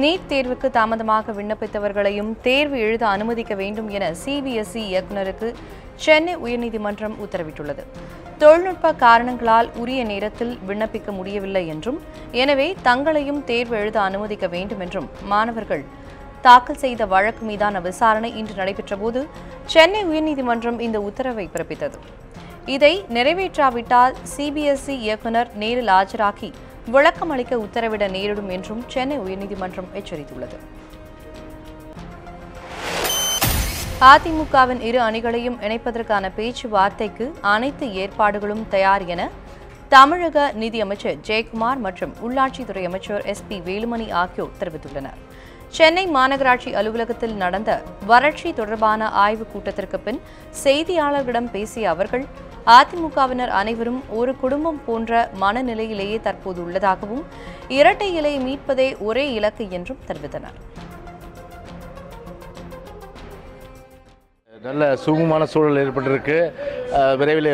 NEET தேர்வுக்கு தாமதமாக விண்ணப்பித்தவர்களையும் தேர்வு எழுத அனுமதிக்க வேண்டும் என சிபிஎஸ்இ இயக்குநருக்கு சென்னை உயர்நீதிமன்றம் உத்தரவிட்டுள்ளது. தொழில்நுட்ப காரணங்களால் உரிய நேரத்தில் விண்ணப்பிக்க முடியவில்லை என்றும், எனவே தங்களையும் தேர்வு எழுத அனுமதிக்க வேண்டும் என்றும் மாணவர்கள் தாக்கல் செய்த வழக்கு மீதான விசாரணை இன்று நடைபெற்றபோது சென்னை உயர்நீதிமன்றம் இந்த உத்தரவை பிறப்பித்தது. இதை நிறைவேற்றாவிட்டால் சிபிஎஸ்இ இயக்குநர் நேரில் ஆஜராகி விளக்கம் அளிக்க உத்தரவிட நேரிடும் என்றும் சென்னை உயர்நீதிமன்றம் எச்சரித்துள்ளது. அதிமுகவின் இரு அணிகளையும் இணைப்பதற்கான பேச்சுவார்த்தைக்கு அனைத்து ஏற்பாடுகளும் தயார் என தமிழக நிதியமைச்சர் ஜெயக்குமார் மற்றும் உள்ளாட்சித்துறை அமைச்சர் SP வேலுமணி ஆகியோர் தெரிவித்துள்ளனர். சென்னை மாநகராட்சி அலுவலகத்தில் நடந்த வறட்சி தொடர்பான ஆய்வுக் கூட்டத்திற்கு பின் செய்தியாளர்களிடம் பேசிய அவர்கள், அதிமுகவினர் அனைவரும் ஒரு குடும்பம் போன்ற மனநிலையிலேயே தற்போது உள்ளதாகவும், இரட்டை இலையை மீட்பதே ஒரே இலக்கு என்றும் தெரிவித்தனர். நல்ல சுமூகமான சூழல் ஏற்பட்டிருக்கு. விரைவில்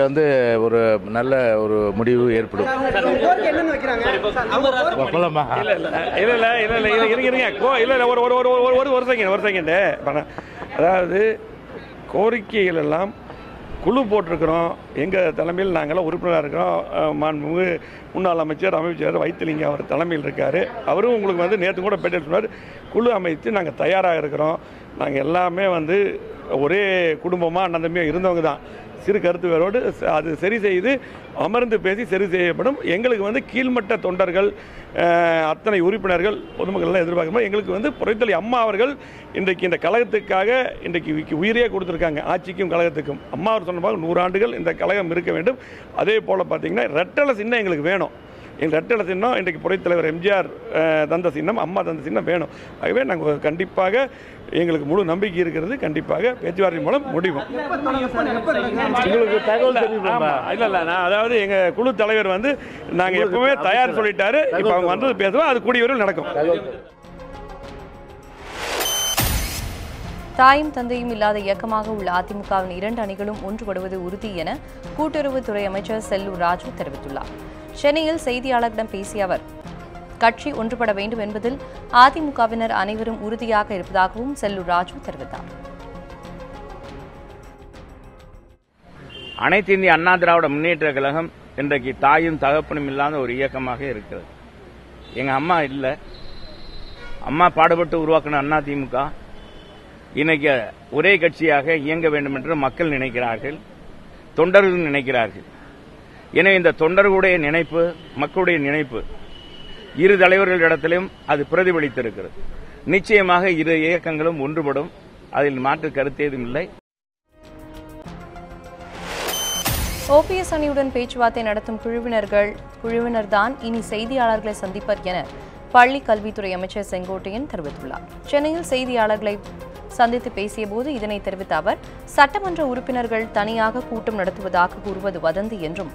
ஒரு நல்ல ஒரு முடிவு ஏற்படும். அதாவது கோரிக்கைகள் எல்லாம் குழு போட்டிருக்கிறோம். எங்கள் தலைமையில் நாங்களாம் உறுப்பினராக இருக்கிறோம். மாண்புமிகு முன்னாள் அமைச்சர் வைத்திலிங்கம் அவர் தலைமையில் இருக்கார். அவரும் உங்களுக்கு நேற்று கூட பேட்டி சொன்னார். குழு அமைத்து நாங்கள் தயாராக இருக்கிறோம். நாங்கள் எல்லாமே ஒரே குடும்பமாக அண்ணந்தம்பியாக இருந்தவங்க தான். சிறு கருத்து வேறோடு அது சரி செய்து அமர்ந்து பேசி சரி செய்யப்படும். எங்களுக்கு கீழ்மட்ட தொண்டர்கள், அத்தனை உறுப்பினர்கள், பொதுமக்கள் எல்லாம் எதிர்பார்க்கும்போது எங்களுக்கு புரட்சித்தலைவி அம்மா அவர்கள் இன்றைக்கு இந்த கழகத்துக்காக இன்றைக்கு உயிரே கொடுத்துருக்காங்க. ஆட்சிக்கும் கழகத்துக்கும் அம்மா அவர் சொன்னமாக 100 ஆண்டுகள் இந்த கழகம் இருக்க வேண்டும். அதே போல் பார்த்தீங்கன்னா ரெட்டலை சின்னம் எங்களுக்கு வேணும். எங்கள் ரெட்டலை சின்னம் இன்றைக்கு புரட்சித் தலைவர் எம்ஜிஆர் தந்த சின்னம், அம்மா தந்த சின்னம் வேணும். ஆகவே நாங்கள் கண்டிப்பாக எங்களுக்கு முழு நம்பிக்கை இருக்கிறது. கண்டிப்பாக பேச்சுவார்த்தை மூலம் முடிவும். உங்களுக்கு தகவல் தெரியுமா? இல்லை நான் அதாவது எங்கள் குழு தலைவர் நாங்கள் எப்பவுமே தயார் சொல்லிட்டாரு. இப்போ அவங்க வந்தது பேசுவோம். அது கூடிய வரையில் நடக்கும். தாயும் தந்தையும் இல்லாத இயக்கமாக உள்ள அதிமுகவின் 2 அணிகளும் ஒன்றுபடுவது உறுதி என கூட்டுறவுத்துறை அமைச்சர் செல்லூர் ராஜு தெரிவித்துள்ளார். சென்னையில் செய்தியாளர்களிடம் பேசிய அவர், கட்சி ஒன்றுபட வேண்டும் என்பதில் அதிமுகவினர் அனைவரும் உறுதியாக இருப்பதாகவும் செல்லூர் ராஜு தெரிவித்தார். அனைத்து இந்திய அண்ணா திராவிட முன்னேற்ற கழகம் இன்றைக்கு தாயும் தகப்பனும் இல்லாத ஒரு இயக்கமாக இருக்கிறது. எங்க அம்மா இல்லை, அம்மா பாடுபட்டு உருவாக்கின அதிமுக இன்னைக்கு ஒரே கட்சியாக இயங்க வேண்டும் என்று மக்கள் நினைக்கிறார்கள், தொண்டர்கள் நினைக்கிறார்கள். எனவே இந்த தொண்டர்களுடைய நினைப்பு, மக்களுடைய நினைப்பு இரு தலைவர்களிடத்திலும் அது பிரதிபலித்திருக்கிறது. நிச்சயமாக இரு இயக்கங்களும் ஒன்றுபடும், அதில் மாற்று கருத்தேதும் இல்லை. OPS அணியுடன் பேச்சுவார்த்தை நடத்தும் குழுவினர்தான் இனி செய்தியாளர்களை சந்திப்பர் என பள்ளி கல்வித்துறை அமைச்சர் செங்கோட்டையன் தெரிவித்துள்ளார். சென்னையில் செய்தியாளர்களை சந்தித்து பேசியபோது இதனை தெரிவித்த அவர், சட்டமன்ற உறுப்பினர்கள் தனியாக கூட்டம் நடத்துவதாக கூறுவது வதந்தி என்றும்,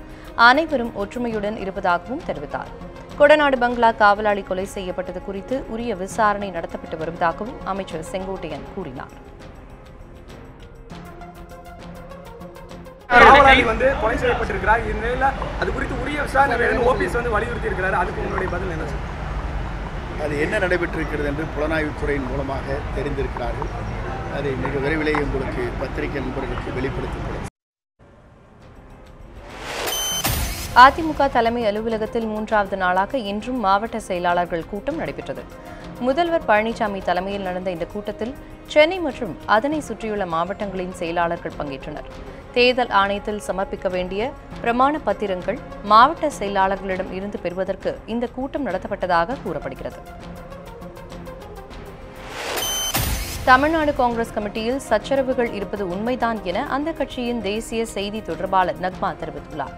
அனைவரும் ஒற்றுமையுடன் இருப்பதாகவும் தெரிவித்தார். கொடநாடு பங்களா காவலாளி கொலை செய்யப்பட்டது குறித்து உரிய விசாரணை நடத்தப்பட்டு வருவதாகவும் அமைச்சர் செங்கோட்டையன் கூறினார். கொலை செய்யப்பட்டிருக்கிறார். அது குறித்து உரிய விசாரணை OPS வலியுறுத்தி இருக்கிறார். அதுக்கு உங்களுடைய பதில் என்ன சார்? அது என்ன நடைபெற்றிருக்கிறது என்று புலனாய்வுத்துறையின் மூலமாக தெரிந்திருக்கிறார்கள். அதை மிக விரைவிலேயே உங்களுக்கு பத்திரிகை நண்பர்களுக்கு வெளிப்படுத்தப்படும். அதிமுக தலைமை அலுவலகத்தில் 3வது நாளாக இன்றும் மாவட்ட செயலாளர்கள் கூட்டம் நடைபெற்றது. முதல்வர் பழனிசாமி தலைமையில் நடந்த இந்த கூட்டத்தில் சென்னை மற்றும் அதனை சுற்றியுள்ள மாவட்டங்களின் செயலாளர்கள் பங்கேற்றனர். தேர்தல் ஆணையத்தில் சமர்ப்பிக்க வேண்டிய பிரமாண பத்திரங்கள் மாவட்ட செயலாளர்களிடம் இருந்து பெறுவதற்கு இந்த கூட்டம் நடத்தப்பட்டதாக கூறப்படுகிறது. தமிழ்நாடு காங்கிரஸ் கமிட்டியில் சச்சரவுகள் இருப்பது உண்மைதான் என அந்த கட்சியின் தேசிய செய்தி தொடர்பாளர் நக்மா தெரிவித்துள்ளார்.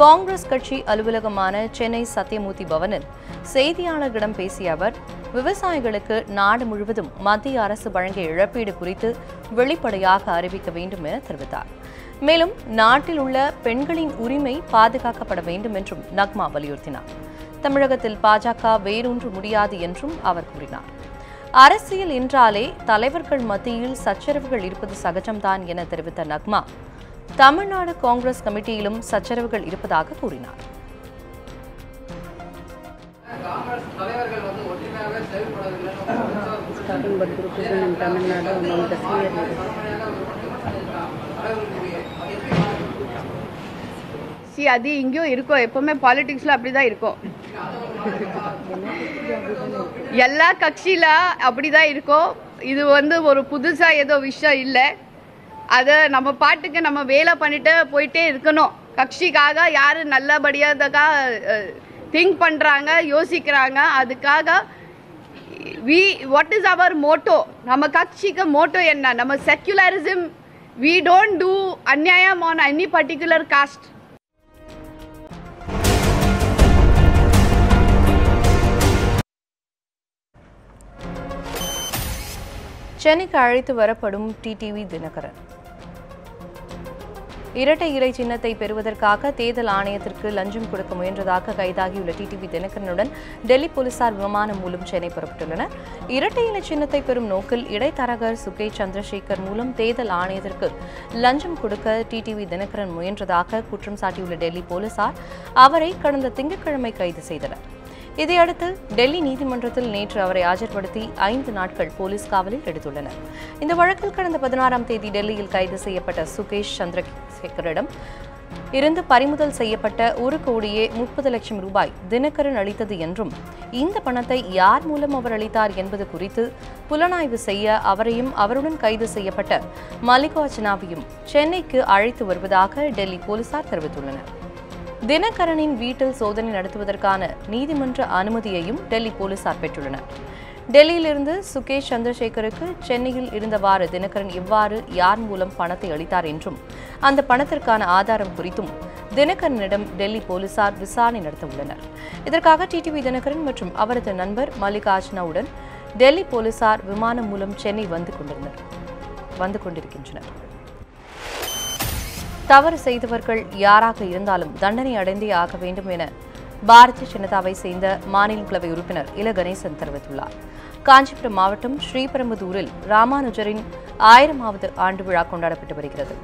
காங்கிரஸ் கட்சி அலுவலகமான சென்னை சத்தியமூர்த்தி பவனில் செய்தியாளர்களிடம் பேசிய அவர், விவசாயிகளுக்கு நாடு முழுவதும் மத்திய அரசு வழங்கிய இழப்பீடு குறித்து வெளிப்படையாக அறிவிக்க வேண்டும் என தெரிவித்தார். மேலும் நாட்டில் உள்ள பெண்களின் உரிமை பாதுகாக்கப்பட வேண்டும் என்றும் நக்மா வலியுறுத்தினார். தமிழகத்தில் பாஜக வேரூன்ற முடியாது என்றும் அவர் கூறினார். அரசியல் என்றாலே தலைவர்கள் மத்தியில் சச்சரவுகள் இருப்பது சகஜம்தான் என தெரிவித்த நக்மா, தமிழ்நாடு காங்கிரஸ் கமிட்டியிலும் சச்சரவுகள் இருப்பதாக கூறினார். காங்கிரஸ் தலைவர்கள் ஒற்றுமையாக starting but group is in Tamil Nadu among the senior leaders. See, அது இங்கேயும் இருக்கும், எப்பவுமே பாலிடிக்ஸ்ல அப்படிதான் இருக்கும். எல்லா கட்சியில அப்படிதான் இருக்கும். இது ஒரு புதுசா ஏதோ விஷயம் இல்லை. அதை நம்ம பாட்டுக்கு நம்ம வேலை பண்ணிட்டு போயிட்டே இருக்கணும். கட்சிக்காக யாரு நல்லபடியாக திங்க் பண்றாங்க, யோசிக்கிறாங்க, அதுக்காக வாட் இஸ் அவர் மோட்டோ, நம்ம கட்சிக்கு மோட்டோ என்ன? நம்ம செக்யுலரிசம், we don't do அநியாயம் on any particular caste. சென்னைக்கு அழைத்து வரப்படும் டிடிவி தினகரன் இரட்டை இலை சின்னத்தை பெறுவதற்காக தேர்தல் ஆணையத்திற்கு லஞ்சம் கொடுக்க முயன்றதாக கைதாகியுள்ள டிடிவி தினகரனுடன் டெல்லி போலீசார் விமானம் மூலம் சென்னை புறப்பட்டுள்ளனர். இரட்டை இலை சின்னத்தை பெறும் நோக்கில் இடைத்தரகர் சுகேஷ் சந்திரசேகர் மூலம் தேர்தல் ஆணையத்திற்கு லஞ்சம் கொடுக்க டிடிவி தினகரன் முயன்றதாக குற்றம் சாட்டியுள்ள டெல்லி போலீசார் அவரை கடந்த திங்கட்கிழமை கைது செய்தனர். இதையடுத்து டெல்லி நீதிமன்றத்தில் நேற்று அவரை ஆஜர்படுத்தி 5 நாட்கள் போலீஸ் காவலில் எடுத்துள்ளனர். இந்த வழக்கில் கடந்த 16ஆம் தேதி டெல்லியில் கைது செய்யப்பட்ட சுகேஷ் சந்திரசேகரிடம் இருந்து பறிமுதல் செய்யப்பட்ட 1,30 லட்சம் ரூபாய் தினகரன் அளித்தது என்றும் இந்த பணத்தை யார் மூலம் அவர் அளித்தார் என்பது குறித்து புலனாய்வு செய்ய அவரையும் அவருடன் கைது செய்யப்பட்ட மல்லிகார்ஜுனாவையும் சென்னைக்கு அழைத்து வருவதாக டெல்லி போலீசார் தெரிவித்துள்ளனர். தினகரனின் வீட்டில் சோதனை நடத்துவதற்கான நீதிமன்ற அனுமதியையும் டெல்லி போலீசார் பெற்றுள்ளனர். டெல்லியிலிருந்து சுகேஷ் சந்திரசேகருக்கு சென்னையில் இருந்தவாறு தினகரன் எவ்வாறு யார் மூலம் பணத்தை அளித்தார் என்றும் அந்த பணத்திற்கான ஆதாரம் குறித்தும் தினகரனிடம் டெல்லி போலீசார் விசாரணை நடத்த உள்ளனர். இதற்காக டிடிவி தினகரன் மற்றும் அவரது நண்பர் மல்லிகார்ஜுனாவுடன் டெல்லி போலீசார் விமானம் மூலம் சென்னை வந்து கொண்டிருக்கின்றனர். தவறு செய்தவர்கள் யாராக இருந்தாலும் தண்டனை அடைந்தே ஆக வேண்டும் என பாரதிய ஜனதாவை சேர்ந்த மாநிலங்களவை உறுப்பினர் இல கணேசன் தெரிவித்துள்ளார். காஞ்சிபுரம் மாவட்டம் ஸ்ரீபெரும்புதூரில் ராமானுஜரின் 1000வது ஆண்டு விழா கொண்டாடப்பட்டு வருகிறது.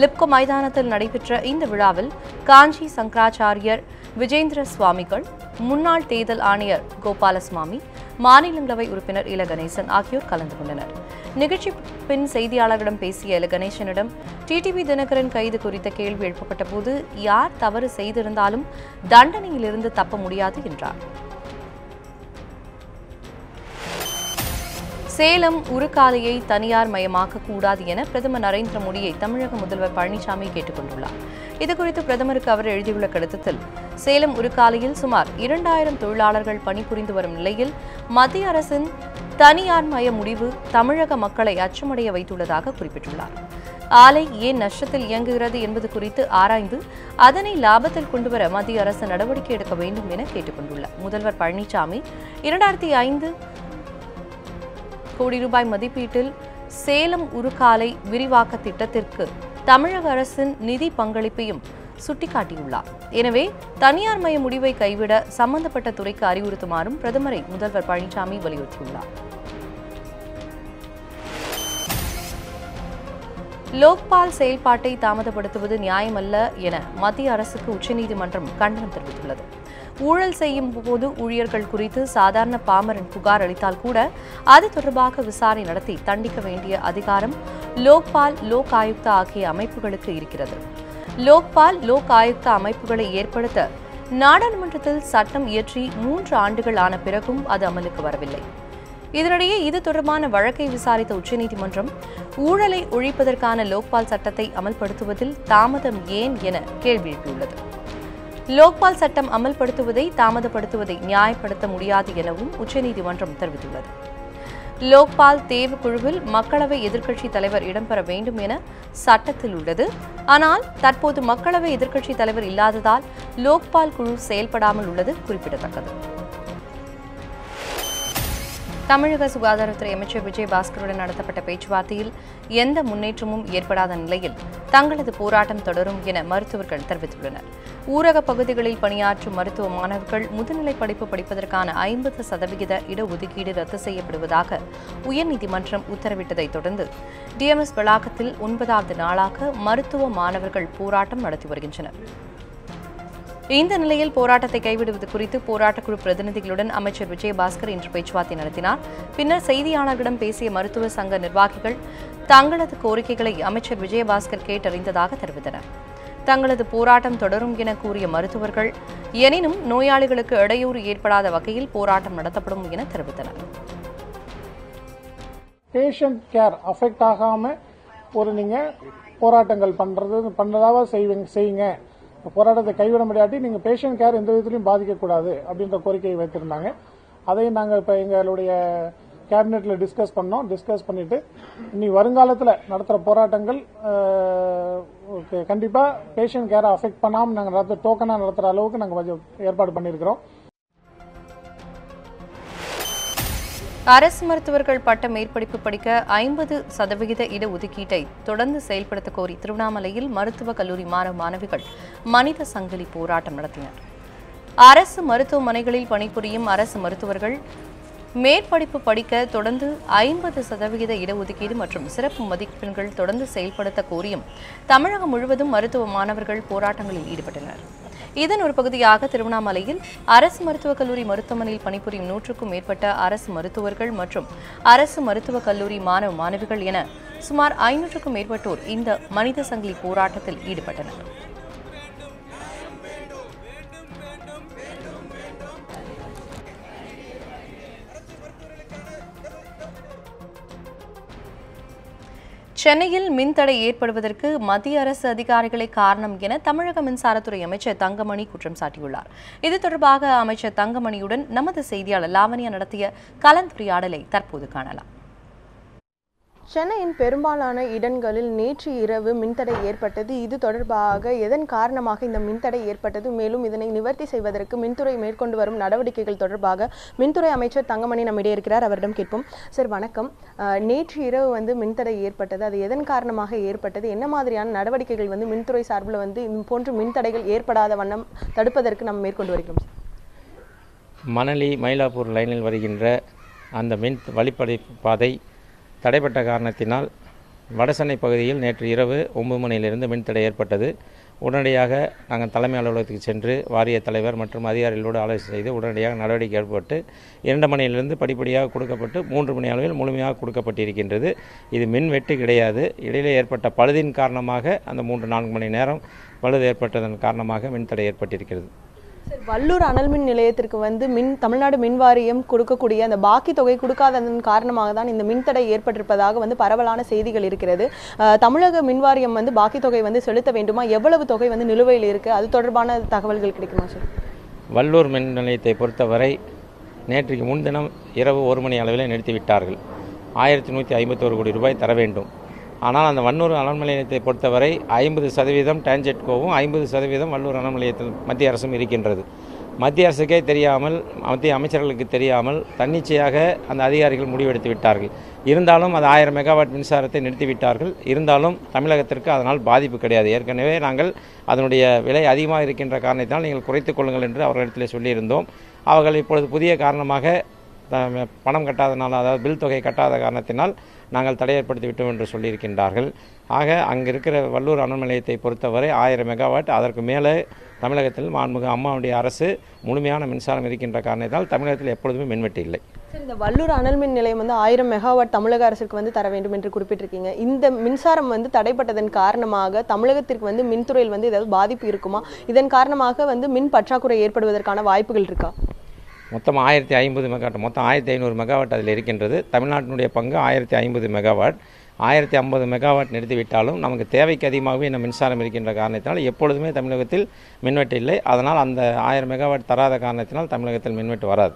லிப்கோ மைதானத்தில் நடைபெற்ற இந்த விழாவில் காஞ்சி சங்கராச்சாரியர் விஜேந்திர சுவாமிகள், முன்னாள் தேர்தல் ஆணையர் கோபாலசுவாமி, மாநிலங்களவை உறுப்பினர் இல கணேசன் ஆகியோர் கலந்து கொண்டனர். நிகழ்ச்சி பின் செய்தியாளர்களிடம் பேசிய இல கணேசனிடம் டிடிவி தினகரன் கைது குறித்த கேள்வி எழுப்பப்பட்ட போது யார் தவறு செய்திருந்தாலும் தண்டனையிலிருந்து தப்ப முடியாது என்றார். சேலம் உருக்காலையை தனியார் மயமாக்க கூடாது என பிரதமர் நரேந்திர மோடியை தமிழக முதல்வர் பழனிசாமி கேட்டுக் கொண்டுள்ளார். இதுகுறித்து பிரதமருக்கு அவர் எழுதியுள்ள கடிதத்தில், சேலம் உருக்காலையில் சுமார் 2000 தொழிலாளர்கள் பணிபுரிந்து வரும் நிலையில் மத்திய அரசின் தனியார் மய முடிவு தமிழக மக்களை அச்சமடைய வைத்துள்ளதாக குறிப்பிட்டுள்ளார். ஆலை ஏன் நஷ்டத்தில் இயங்குகிறது என்பது குறித்து ஆராய்ந்து அதனை லாபத்தில் கொண்டுவர மத்திய அரசு நடவடிக்கை எடுக்க வேண்டும் என கேட்டுக் கொண்டுள்ளார். முதல்வர் பழனிசாமி 2005 கோடி ரூபாய் மதிப்பீட்டில் சேலம் உருக்காலை விரிவாக்க திட்டத்திற்கு தமிழக அரசின் நிதி பங்களிப்பையும் சுட்டிக்காட்டியுள்ளார். எனவே தனியார் மய முடிவை கைவிட சம்பந்தப்பட்ட துறைக்கு அறிவுறுத்துமாறும் பிரதமரை முதல்வர் பழனிசாமி வலியுறுத்தியுள்ளார். லோக்பால் செயல்பாட்டை தாமதப்படுத்துவது நியாயமல்ல என மத்திய அரசுக்கு உச்சநீதிமன்றம் கண்டனம் தெரிவித்துள்ளது. ஊழல் செய்யும் போது ஊழியர்கள் குறித்து சாதாரண பாமரன் புகார் அளித்தால் கூட அது தொடர்பாக விசாரணை நடத்தி தண்டிக்க வேண்டிய அதிகாரம் லோக்பால், லோக் ஆயுக்தா ஆகிய அமைப்புகளுக்கு இருக்கிறது. லோக்பால், லோக் ஆயுக்தா அமைப்புகளை ஏற்படுத்த நாடாளுமன்றத்தில் சட்டம் இயற்றி 3 ஆண்டுகள் ஆன பிறகும் அது அமலுக்கு வரவில்லை. இதனிடையே இது தொடர்பான வழக்கை விசாரித்த உச்சநீதிமன்றம் ஊழலை ஒழிப்பதற்கான லோக்பால் சட்டத்தை அமல்படுத்துவதில் தாமதம் ஏன் என கேள்வி எழுப்பியுள்ளது. லோக்பால் சட்டம் அமல்படுத்துவதை தாமதப்படுத்துவதை நியாயப்படுத்த முடியாது எனவும் உச்சநீதிமன்றம் தெரிவித்துள்ளது. லோக்பால் தேர்வு குழுவில் மக்களவை எதிர்க்கட்சித் தலைவர் இடம்பெற வேண்டும் என சட்டத்தில் உள்ளது. ஆனால் தற்போது மக்களவை எதிர்க்கட்சித் தலைவர் இல்லாததால் லோக்பால் குழு செயல்படாமல் உள்ளது குறிப்பிடத்தக்கது. தமிழக சுகாதாரத்துறை அமைச்சர் விஜயபாஸ்கருடன் நடத்தப்பட்ட பேச்சுவார்த்தையில் எந்த முன்னேற்றமும் ஏற்படாத நிலையில் தங்களது போராட்டம் தொடரும் என மருத்துவர்கள் தெரிவித்துள்ளனர். ஊரக பகுதிகளில் பணியாற்றும் மருத்துவ மாணவர்கள் முதுநிலை படிப்பு படிப்பதற்கான 50% இடஒதுக்கீடு ரத்து செய்யப்படுவதாக உயர்நீதிமன்றம் உத்தரவிட்டதைத் தொடர்ந்து டிஎம்எஸ் வளாகத்தில் 9வது நாளாக மருத்துவ மாணவர்கள் போராட்டம் நடத்தி வருகின்றனர். இந்த நிலையில் போராட்டத்தை கைவிடுவது குறித்து போராட்டக்குழு பிரதிநிதிகளுடன் அமைச்சர் விஜயபாஸ்கர் இன்று பேச்சுவார்த்தை நடத்தினார். பின்னர் செய்தியாளர்களிடம் பேசிய மருத்துவ சங்க நிர்வாகிகள் தங்களது கோரிக்கைகளை அமைச்சர் விஜயபாஸ்கர் கேட்டறிந்ததாக தெரிவித்தனர். தங்களது போராட்டம் தொடரும் என கூறிய மருத்துவர்கள், எனினும் நோயாளிகளுக்கு இடையூறு ஏற்படாத வகையில் போராட்டம் நடத்தப்படும் என தெரிவித்தனர். பேஷண்ட் கேர் அஃபெக்ட் ஆகாம நீங்க போராட்டங்கள் பண்றதாக செய்யுங்க. போராட்டத்தை கைவிட முடியாட்டி நீங்க பேஷண்ட் கேர் எந்த விதத்திலையும் பாதிக்கக்கூடாது அப்படின்ற கோரிக்கையை வைத்திருந்தாங்க. அதையும் நாங்கள் இப்ப எங்களுடைய கேபினெட்ல டிஸ்கஸ் பண்ணிட்டு இனி வருங்காலத்தில் நடத்துற போராட்டங்கள் கண்டிப்பா பேஷண்ட் கேரை அஃபெக்ட் பண்ணாம நாங்கள் டோக்கனா நடத்துற அளவுக்கு நாங்கள் ஏற்பாடு பண்ணியிருக்கிறோம். அரசு மருத்துவர்கள் பட்ட மேற்படிப்பு படிக்க 50% இடஒதுக்கீட்டை தொடர்ந்து செயல்படுத்த கோரி திருவண்ணாமலையில் மருத்துவக் கல்லூரி மாணவ மாணவிகள் மனித சங்கிலி போராட்டம் நடத்தினர். அரசு மருத்துவமனைகளில் பணிபுரியும் அரசு மருத்துவர்கள் மேற்படிப்பு படிக்க தொடர்ந்து 50% இடஒதுக்கீடு மற்றும் சிறப்பு மதிப்பெண்கள் தொடர்ந்து செயல்படுத்த கோரியும் தமிழகம் முழுவதும் மருத்துவ மாணவர்கள் போராட்டங்களில் ஈடுபட்டனர். இதன் ஒரு பகுதியாக திருவண்ணாமலையில் அரசு மருத்துவக் கல்லூரி மருத்துவமனையில் பணிபுரியும் 100க்கும் மேற்பட்ட அரசு மருத்துவர்கள் மற்றும் அரசு மருத்துவக் கல்லூரி மாணவ மாணவிகள் என சுமார் 500க்கும் மேற்பட்டோர் இந்த மனித சங்கிலி போராட்டத்தில் ஈடுபட்டனர். சென்னையில் மின்தடை ஏற்படுவதற்கு மத்திய அரசு அதிகாரிகளே காரணம் என தமிழக மின்சாரத்துறை அமைச்சர் தங்கமணி குற்றம் சாட்டியுள்ளார். இது தொடர்பாக அமைச்சர் தங்கமணியுடன் நமது செய்தியாளர் லாவண்யா நடத்திய கலந்துரையாடலை தற்போது காணலாம். சென்னையின் பெரும்பாலான இடங்களில் நேற்று இரவு மின்தடை ஏற்பட்டது. இது தொடர்பாக எதன் காரணமாக இந்த மின்தடை ஏற்பட்டது, மேலும் இதனை நிவர்த்தி செய்வதற்கு மின்துறை மேற்கொண்டு வரும் நடவடிக்கைகள் தொடர்பாக மின்துறை அமைச்சர் தங்கமணி நம்மிடையே இருக்கிறார். அவரிடம் கேட்போம். சார் வணக்கம். நேற்று இரவு மின்தடை ஏற்பட்டது, அது எதன் காரணமாக ஏற்பட்டது, என்ன மாதிரியான நடவடிக்கைகள் மின்துறை சார்பில் இது போன்று மின்தடைகள் ஏற்படாத வண்ணம் தடுப்பதற்கு நாம் மேற்கொண்டு வருகிறோம்? மணலி மயிலாப்பூர் லைனில் வருகின்ற அந்த மின் வழிப்படை பாதை தடைப்பட்ட காரணத்தினால் வடசென்னை பகுதியில் நேற்று இரவு 9 மணியிலிருந்து மின்தடை ஏற்பட்டது. உடனடியாக நாங்கள் தலைமை அலுவலகத்துக்கு சென்று வாரிய தலைவர் மற்றும் அதிகாரிகளோடு ஆலோசனை செய்து உடனடியாக நடவடிக்கை ஏற்பட்டு 2 மணியிலிருந்து படிப்படியாக கொடுக்கப்பட்டு 3 மணி அளவில் முழுமையாக கொடுக்கப்பட்டிருக்கின்றது. இது மின் வெட்டு கிடையாது. இடையிலே ஏற்பட்ட பழுதின் காரணமாக அந்த 3-4 மணி நேரம் பழுது ஏற்பட்டதன் காரணமாக மின்தடை ஏற்பட்டிருக்கிறது. வல்லூர் அனல்மின் நிலையத்திற்கு தமிழ்நாடு மின் வாரியம் கொடுக்கக்கூடிய அந்த பாக்கி தொகை கொடுக்காததன் காரணமாக தான் இந்த மின்தடை ஏற்பட்டிருப்பதாக பரவலான செய்திகள் இருக்கிறது. தமிழக மின் வாரியம் பாக்கி தொகை செலுத்த வேண்டுமா, எவ்வளவு தொகை நிலுவையில் இருக்கு, அது தொடர்பான தகவல்கள் கிடைக்குமா சார்? வல்லூர் மின் நிலையத்தை பொறுத்தவரை நேற்றுக்கு முன்தினம் இரவு 1 மணி அளவில் நிறுத்திவிட்டார்கள். 1151 கோடி ரூபாய் தர வேண்டும். ஆனால் அந்த வல்லூர் அனல் நிலையத்தை பொறுத்தவரை 50% டான்ஜெட்கோவும் 50% வல்லூர் அனல் நிலையத்தில் மத்திய அரசும் இருக்கின்றது. மத்திய அரசுக்கே தெரியாமல், மத்திய அமைச்சர்களுக்கு தெரியாமல் தன்னிச்சையாக அந்த அதிகாரிகள் முடிவெடுத்து விட்டார்கள். இருந்தாலும் அது 1000 மெகாவாட் மின்சாரத்தை நிறுத்திவிட்டார்கள். இருந்தாலும் தமிழகத்திற்கு அதனால் பாதிப்பு கிடையாது. ஏற்கனவே நாங்கள் அதனுடைய விலை அதிகமாக இருக்கின்ற காரணத்தினால் நீங்கள் குறைத்துக் கொள்ளுங்கள் என்று அவர்களிடத்தில் சொல்லியிருந்தோம். அவர்கள் இப்பொழுது புதிய காரணமாக பணம் கட்டாதனால், அதாவது பில் தொகை கட்டாத காரணத்தினால் நாங்கள் தடை ஏற்படுத்தி விட்டோம் என்று சொல்லியிருக்கின்றார்கள். ஆக அங்கே இருக்கிற வல்லூர் அனல் நிலையத்தை பொறுத்தவரை 1000 மெகாவாட், அதற்கு மேலே தமிழகத்தில் மாண்புமிகு அம்மாவுடைய அரசு முழுமையான மின்சாரம் இருக்கின்ற காரணத்தால் தமிழகத்தில் எப்பொழுதுமே மின்வெட்டு இல்லை. இந்த வல்லூர் அனல் மின் நிலையம் 1000 மெகாவாட் தமிழக அரசுக்கு தர வேண்டும் என்று குறிப்பிட்டிருக்கீங்க. இந்த மின்சாரம் தடைப்பட்டதன் காரணமாக தமிழகத்திற்கு மின்துறையில் ஏதாவது பாதிப்பு இருக்குமா? இதன் காரணமாக மின் பற்றாக்குறை ஏற்படுவதற்கான வாய்ப்புகள் இருக்கா? மொத்தம் 1050 மெகாவாட், மொத்தம் 1500 மெகாவாட் அதில் இருக்கின்றது. தமிழ்நாட்டினுடைய பங்கு 1050 மெகாவாட். 1050 மெகாவாட் நிறுத்திவிட்டாலும் நமக்கு தேவைக்கு அதிகமாகவே இந்த மின்சாரம் இருக்கின்ற காரணத்தினால் எப்பொழுதுமே தமிழகத்தில் மின்வெட்டு இல்லை. அதனால் அந்த 1000 மெகாவாட் தராத காரணத்தினால் தமிழகத்தில் மின்வெட்டு வராது.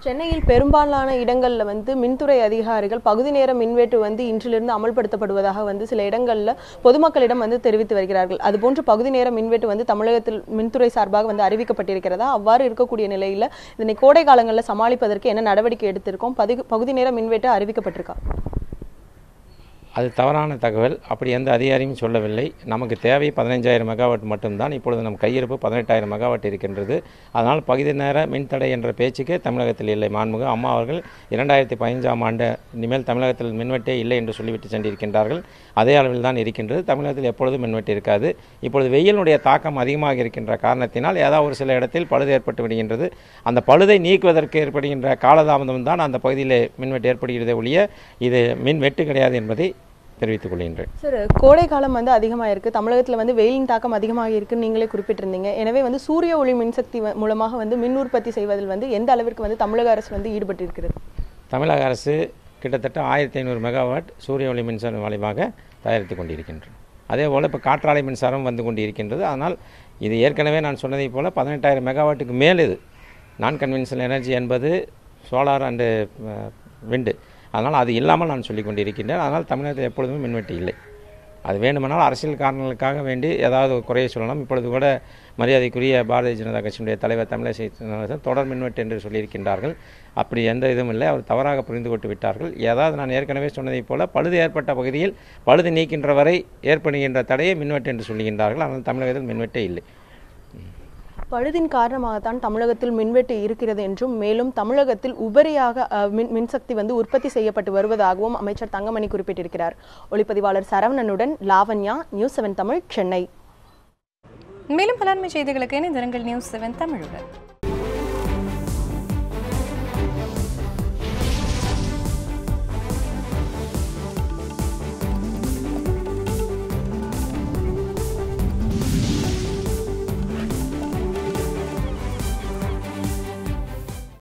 சென்னையில் பெரும்பாலான இடங்களில் மின்துறை அதிகாரிகள் பகுதி நேர மின்வெட்டு இன்றிலிருந்து அமல்படுத்தப்படுவதாக சில இடங்களில் பொதுமக்களிடம் தெரிவித்து வருகிறார்கள். அதுபோன்று பகுதி நேர மின்வெட்டு தமிழகத்தில் மின்துறை சார்பாக அறிவிக்கப்பட்டிருக்கிறதா? அவ்வாறு இருக்கக்கூடிய நிலையில் இதனை கோடை காலங்களில் சமாளிப்பதற்கு என்ன நடவடிக்கை எடுத்திருக்கோம்? பகுதி நேர மின்வெட்டு அறிவிக்கப்பட்டிருக்கா? அது தவறான தகவல். அப்படி எந்த அதிகாரியும் சொல்லவில்லை. நமக்கு தேவை 15,000 மெகாவாட் மட்டும்தான். இப்பொழுது நம் கையிருப்பு 18,000 மெகாவாட் இருக்கின்றது. அதனால் பகுதி நேர மின்தடை என்ற பேச்சுக்கே தமிழகத்தில் இல்லை. மாண்புமிகு அம்மா அவர்கள் 2015ஆம் ஆண்டு இனிமேல் தமிழகத்தில் மின்வெட்டே இல்லை என்று சொல்லிவிட்டு சென்றிருக்கின்றார்கள். அதே அளவில் தான் இருக்கின்றது. தமிழகத்தில் எப்பொழுதும் மின்வெட்டு இருக்காது. இப்பொழுது வெயிலுடைய தாக்கம் அதிகமாக இருக்கின்ற காரணத்தினால் ஏதாவது ஒரு சில இடத்தில் பழுது ஏற்பட்டு விடுகின்றது. அந்த பழுதை நீக்குவதற்கு ஏற்படுகின்ற காலதாமதம் தான் அந்த பகுதியில் மின்வெட்டு ஏற்படுகிறதே ஒழிய இது மின்வெட்டு கிடையாது என்பதை தெரிவித்துக் கொள்கின்றேன். சார், கோடை காலம் அதிகமாக இருக்குது. தமிழகத்தில் வெயிலின் தாக்கம் அதிகமாக இருக்குன்னு நீங்களே குறிப்பிட்டிருந்தீங்க. எனவே சூரிய ஒளி மின்சக்தி மூலமாக மின் உற்பத்தி செய்வதில் எந்த அளவிற்கு தமிழக அரசு ஈடுபட்டிருக்கிறது? தமிழக அரசு கிட்டத்தட்ட 1500 மெகாவாட் சூரிய ஒளி மின்சாரம் மூலமாக தயாரித்து கொண்டிருக்கின்றோம். அதே போல் இப்போ காற்றாலை மின்சாரம் வந்து கொண்டு இருக்கின்றது. ஆனால் இது ஏற்கனவே நான் சொன்னதை போல் 18,000 மெகாவாட்டுக்கு மேல் இது நான் கன்வென்ஷனல் எனர்ஜி என்பது சோலார் அண்டு விண்டு. அதனால் அது இல்லாமல் நான் சொல்லிக் கொண்டிருக்கின்றேன். அதனால் தமிழகத்தில் எப்பொழுதுமே மின்வெட்டு இல்லை. அது வேண்டுமானால் அரசியல் காரணங்களுக்காக வேண்டி ஏதாவது குறைய சொல்லலாம். இப்பொழுது கூட மரியாதைக்குரிய பாரதிய ஜனதா கட்சியினுடைய தலைவர் தமிழிசை தொடர் மின்வெட்டு என்று சொல்லியிருக்கின்றார்கள். அப்படி எந்த இதுவும் இல்லை. அவர் தவறாக புரிந்து கொண்டு விட்டார்கள். ஏதாவது நான் ஏற்கனவே சொன்னதைப் போல பழுது ஏற்பட்ட பகுதியில் பழுது நீக்கின்ற வரை ஏற்படுகின்ற தடையை மின்வெட்டு என்று சொல்லுகின்றார்கள். ஆனால் தமிழகத்தில் மின்வெட்டே இல்லை. பழுதின் காரணமாகத்தான் தமிழகத்தில் மின்வெட்டு இருக்கிறது என்றும் மேலும் தமிழகத்தில் உபரியாக மின்சக்தி உற்பத்தி செய்யப்பட்டு வருவதாகவும் அமைச்சர் தங்கமணி குறிப்பிட்டிருக்கிறார். ஒளிப்பதிவாளர் சரவணனுடன் லாவண்யா, நியூஸ் 7 தமிழ், சென்னை. மேலும் பல செய்திகளுக்கு இணைந்திருங்கள் நியூஸ் 7 தமிழுடன்.